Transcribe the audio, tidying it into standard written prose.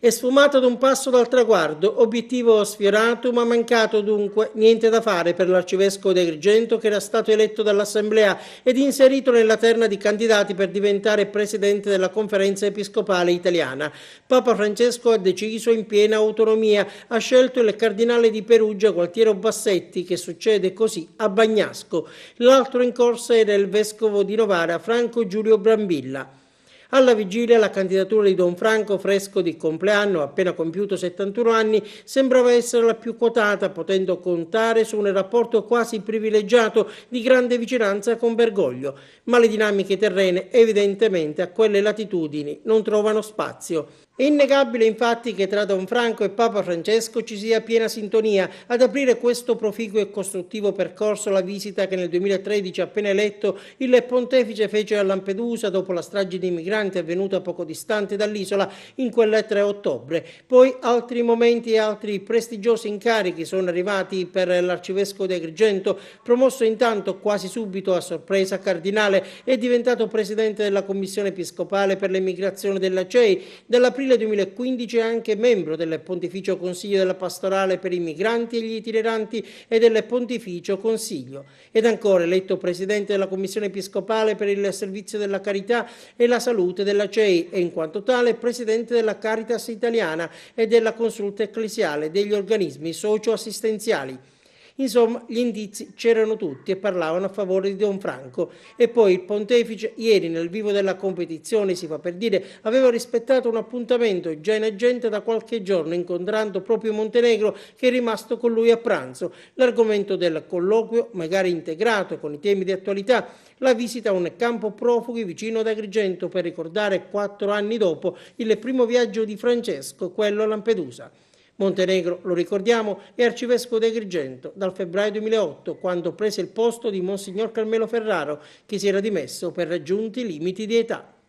È sfumato ad un passo dal traguardo, obiettivo sfiorato ma mancato dunque, niente da fare per l'arcivescovo di Agrigento che era stato eletto dall'Assemblea ed inserito nella terna di candidati per diventare presidente della Conferenza Episcopale Italiana. Papa Francesco ha deciso in piena autonomia, ha scelto il cardinale di Perugia Gualtiero Bassetti che succede così a Bagnasco. L'altro in corsa era il vescovo di Novara Franco Giulio Brambilla. Alla vigilia la candidatura di Don Franco, fresco di compleanno, appena compiuto 71 anni, sembrava essere la più quotata, potendo contare su un rapporto quasi privilegiato di grande vicinanza con Bergoglio, ma le dinamiche terrene evidentemente a quelle latitudini non trovano spazio. È innegabile infatti che tra Don Franco e Papa Francesco ci sia piena sintonia. Ad aprire questo proficuo e costruttivo percorso la visita che nel 2013, appena eletto, il pontefice fece a Lampedusa dopo la strage di migranti avvenuta poco distante dall'isola in quel 3 ottobre. Poi altri momenti e altri prestigiosi incarichi sono arrivati per l'arcivescovo di Agrigento, promosso intanto quasi subito a sorpresa cardinale, è diventato presidente della Commissione Episcopale per l'Emigrazione della CEI. Dall'aprile 2015 è anche membro del Pontificio Consiglio della Pastorale per i Migranti e gli Itineranti e del Pontificio Consiglio. Ed ancora eletto presidente della Commissione Episcopale per il Servizio della Carità e la Salute della CEI e in quanto tale presidente della Caritas Italiana e della Consulta Ecclesiale degli organismi socio-assistenziali. Insomma, gli indizi c'erano tutti e parlavano a favore di Don Franco. E poi il pontefice, ieri nel vivo della competizione, si fa per dire, aveva rispettato un appuntamento già in agenda da qualche giorno, incontrando proprio Montenegro, che è rimasto con lui a pranzo. L'argomento del colloquio, magari integrato con i temi di attualità, la visita a un campo profughi vicino ad Agrigento per ricordare 4 anni dopo il primo viaggio di Francesco, quello a Lampedusa. Montenegro, lo ricordiamo, è arcivescovo di Agrigento dal febbraio 2008, quando prese il posto di Monsignor Carmelo Ferraro, che si era dimesso per raggiunti limiti di età.